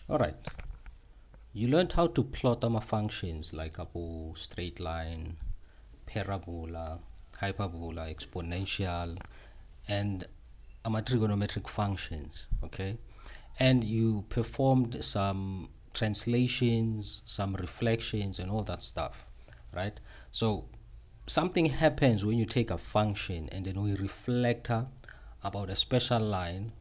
All right. You learned how to plot functions like straight line, parabola, hyperbola, exponential, and trigonometric functions. Okay, and you performed some translations, some reflections, and all that stuff, right? So something happens when you take a function and then we reflect about a special line,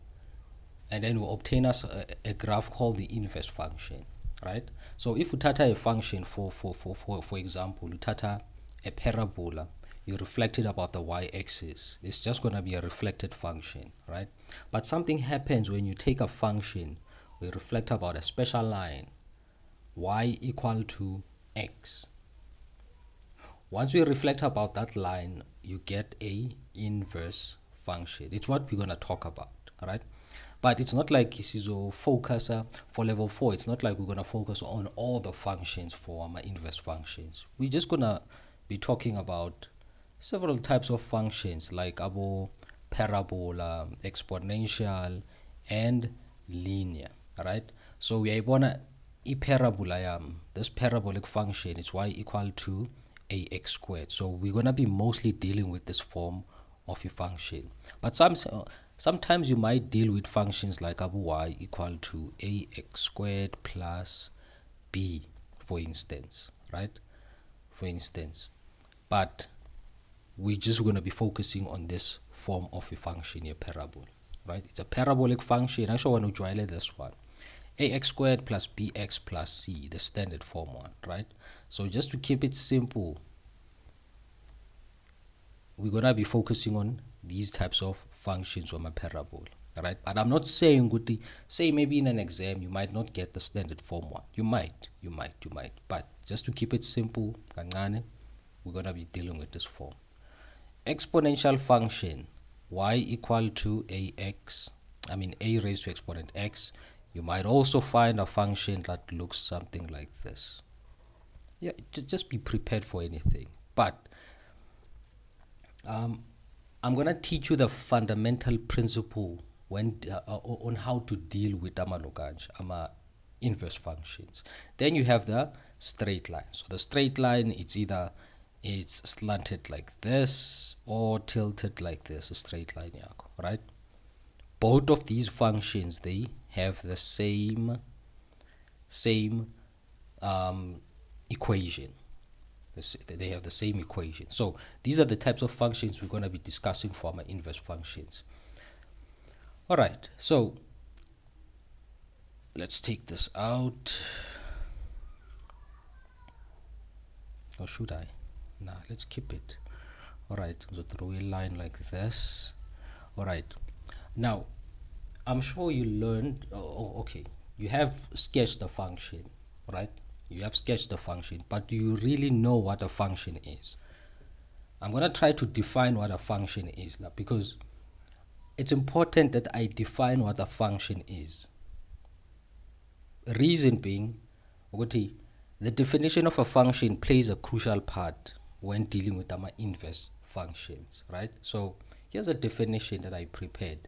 and then we obtain us a graph called the inverse function, right? So if we tata a function for example, we tata a parabola, you reflect it about the y-axis. It's just going to be a reflected function, right? But something happens when you take a function, we reflect about a special line, y equal to x. Once we reflect about that line, you get a inverse function. It's what we're going to talk about, all right? But it's not like this is a focus for level 4. It's not like we're going to focus on all the functions for my inverse functions. We're just going to be talking about several types of functions like parabola, exponential, and linear, all right? So we are going to parabola, this parabolic function is y equal to ax squared. So we're going to be mostly dealing with this form of a function. But sometimes you might deal with functions like y equal to ax squared plus b, for instance, right? For instance. But we're just going to be focusing on this form of a function, a parabola, right? It's a parabolic function. I want to draw this one. Ax squared plus bx plus c, the standard form one, right? So just to keep it simple, we're going to be focusing on these types of functions on a parabola, right? But I'm not saying, say maybe in an exam, you might not get the standard form one. You might. But just to keep it simple, we're going to be dealing with this form. Exponential function, y equal to a raised to exponent x. You might also find a function that looks something like this. Yeah, just be prepared for anything. But I'm going to teach you the fundamental principle on how to deal with inverse functions. Then you have the straight line. So the straight line, it's slanted like this or tilted like this, a straight line, right? Both of these functions, they have the same equation. They have the same equation. So these are the types of functions we're going to be discussing for my inverse functions. All right, so let's take this out. Or should I? Nah, let's keep it. All right, so throw a line like this. All right, now I'm sure you learned, okay, you have sketched the function, right? You have sketched the function, but do you really know what a function is? I'm going to try to define what a function is now, because it's important that I define what a function is. Reason being, the definition of a function plays a crucial part when dealing with our inverse functions, right? So here's a definition that I prepared.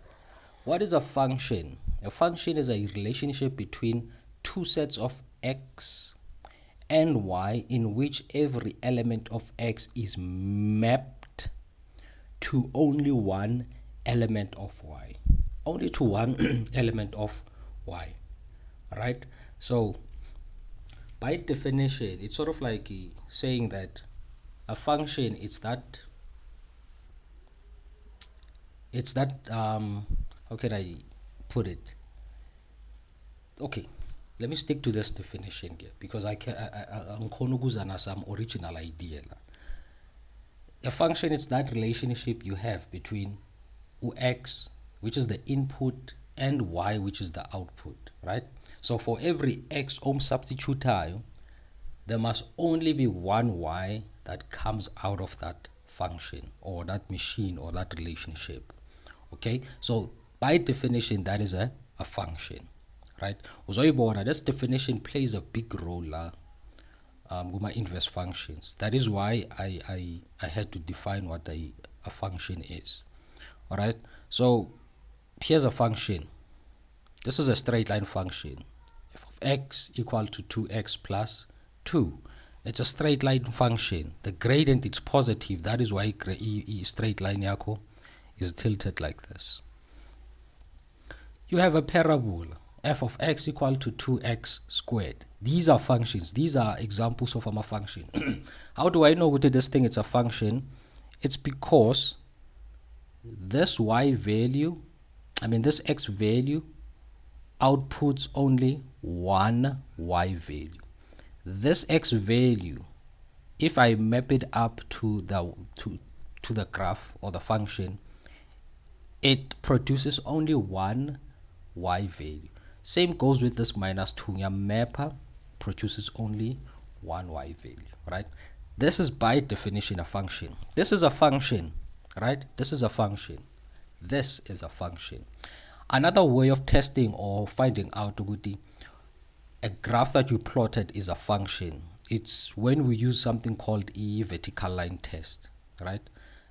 What is a function? A function is a relationship between two sets of x and y in which every element of x is mapped to only one element of y. Only to one element of y, right? So by definition, it's sort of like saying that a function it's that how can I put it? Okay, let me stick to this definition here because I'm going some original idea. A function is that relationship you have between x, which is the input, and y, which is the output, right? So for every x substitute, there must only be one y that comes out of that function or that machine or that relationship. Okay, so by definition, that is a function, right? This definition plays a big role with my inverse functions. That is why I had to define what a function is. All right, so here's a function. This is a straight line function. f of x equal to 2x plus 2. It's a straight line function. The gradient is positive. That is why straight line yako is tilted like this. You have a parabola, f of x equal to 2x squared. These are functions. These are examples of a function. How do I know what this thing is a function? It's because this y value, this x value outputs only one y value. This x value, if I map it up to the graph or the function, it produces only one y value. Same goes with this minus 2. Your mapper produces only one y value, right? This is by definition a function. This is a function, right? This is a function. This is a function. Another way of testing or finding out a graph that you plotted is a function. It's when we use something called a vertical line test, right?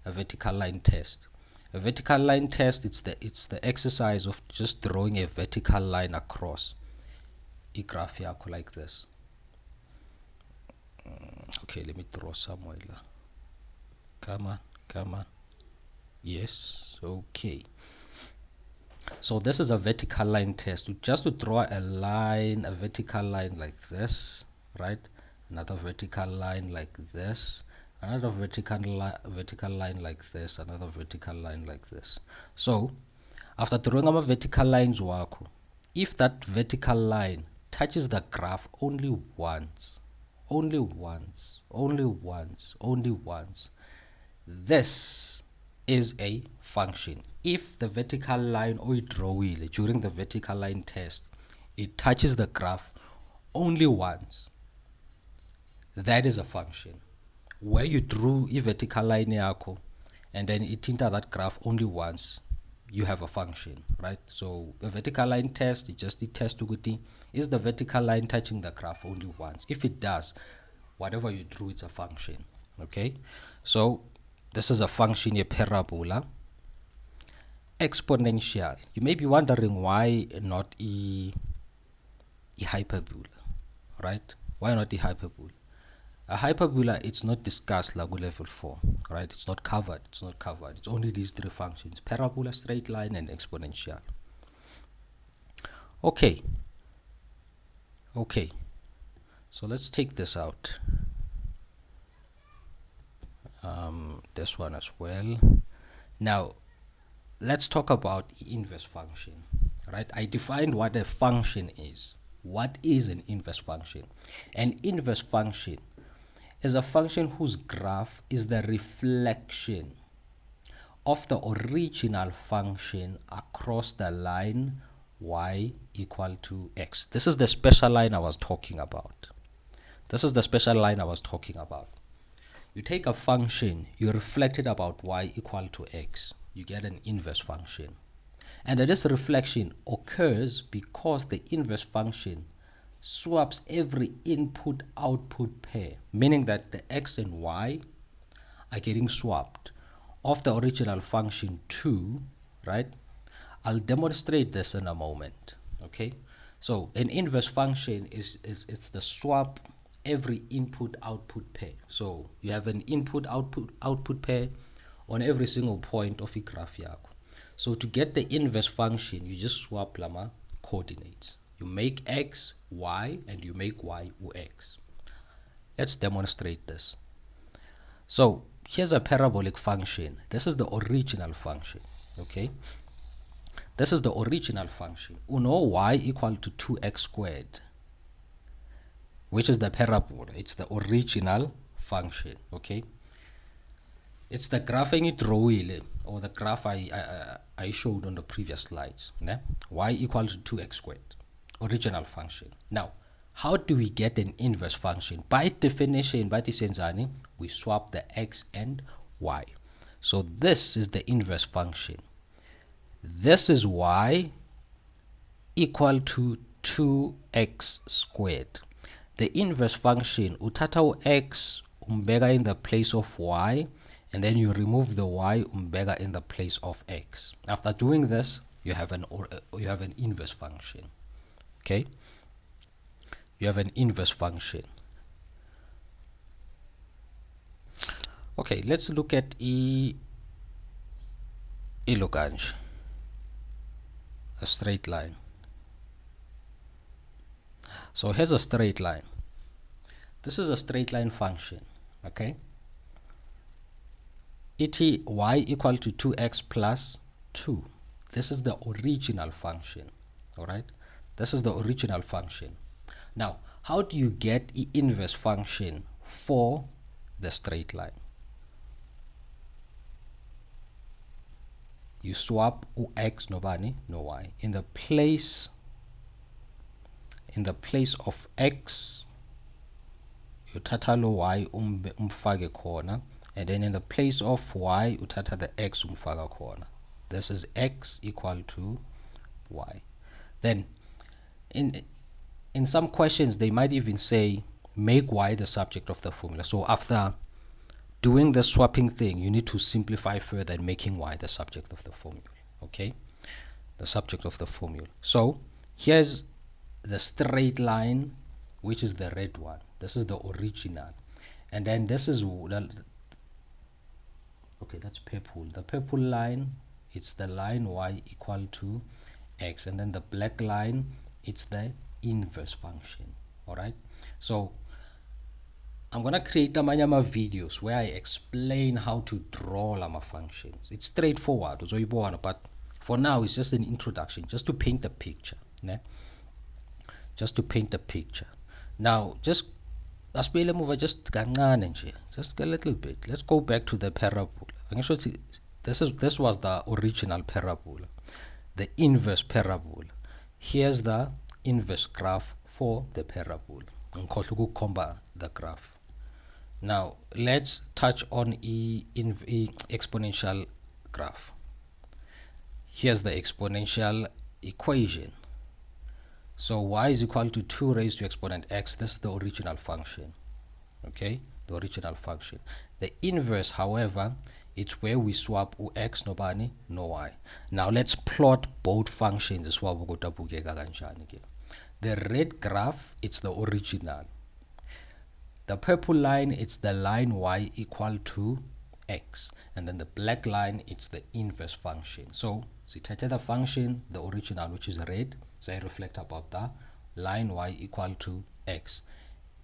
A vertical line test. A vertical line test, it's the exercise of just drawing a vertical line across a graph here like this. Okay, let me draw somewhere. Come on. Yes, okay. So this is a vertical line test. Just to draw a line, a vertical line like this, right? Another vertical line like this. Another vertical line like this. Another vertical line like this. So after drawing our vertical lines, if that vertical line touches the graph only once, this is a function. If the vertical line or draw during the vertical line test, it touches the graph only once, that is a function. Where you drew a vertical line and then it entered that graph only once, you have a function, right? So a vertical line test, it just the test to is the vertical line touching the graph only once. If it does, whatever you drew, it's a function. Okay, so this is a function, a parabola. Exponential. You may be wondering why not a hyperbola, right? Why not a hyperbola? A hyperbola, it's not discussed like level 4, right? It's not covered. It's only these three functions: parabola, straight line, and exponential. Okay. So let's take this out. This one as well. Now, let's talk about the inverse function, right? I defined what a function is. What is an inverse function? An inverse function is a function whose graph is the reflection of the original function across the line y equal to x. This is the special line I was talking about. You take a function, you reflect it about y equal to x, you get an inverse function. And this reflection occurs because the inverse function swaps every input-output pair, meaning that the x and y are getting swapped of the original function 2, right? I'll demonstrate this in a moment. Okay, so an inverse function it's the swap every input-output pair. So you have an input-output pair on every single point of a graph. So to get the inverse function, you just swap llama coordinates. You make x, y, and you make y or x. Let's demonstrate this. So here's a parabolic function. This is the original function. Okay, this is the original function. We know y equal to 2x squared, which is the parabola. It's the original function. Okay, it's the graph I draw or the graph I showed on the previous slides. Y equal to 2x squared, original function. Now, how do we get an inverse function? By definition, we swap the x and y. So this is the inverse function. This is y equal to 2x squared. The inverse function, utata x umbega in the place of y, and then you remove the y umbega in the place of x. After doing this, you have an inverse function. Okay. you have an inverse function. Okay, let's look at iloganje, a straight line. So here's a straight line. This is a straight line function, okay? It y equal to 2x plus 2. This is the original function, all right? This is the original function. Now, how do you get the inverse function for the straight line? You swap x no bani no y. In the place of x, you uthatha lo y umfake khona, and then in the place of y uthatha the x umfaka khona. This is x equal to y. Then in some questions they might even say make y the subject of the formula. So after doing the swapping thing, you need to simplify further and making y the subject of the formula. Okay, the subject of the formula. So here's the straight line, which is the red one. This is the original, and then this is okay, that's purple. The purple line, it's the line y equal to x, and then the black line, it's the inverse function. All right, so I'm gonna create amanyama videos where I explain how to draw llama functions. It's straightforward, but for now it's just an introduction, just to paint a picture. Ne? Just to paint a picture. Now, just just a little bit. Let's go back to the parabola. This was the original parabola, the inverse parabola. Here's the inverse graph for the parabola. The graph. Now let's touch on exponential graph. Here's the exponential equation. So y is equal to 2 raised to exponent x. This is the original function. Okay, the original function. The inverse, however, it's where we swap x no bani no y. Now let's plot both functions. The red graph, it's the original. The purple line, it's the line y equal to x, and then the black line, it's the inverse function. So sithatha the function, the original, which is red, so I reflect about the line y equal to x,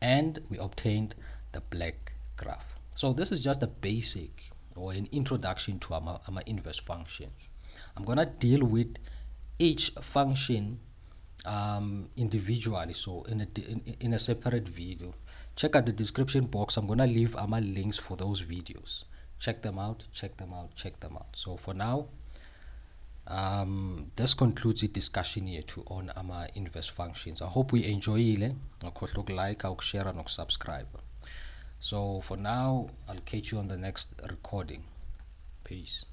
and we obtained the black graph. So this is just a basic or an introduction to our inverse functions. I'm gonna deal with each function individually, so in a separate video. Check out the description box. I'm gonna leave my links for those videos. Check them out, check them out, check them out. So for now, this concludes the discussion here on our inverse functions. I hope we enjoy it. Like, share, and subscribe. So for now, I'll catch you on the next recording. Peace.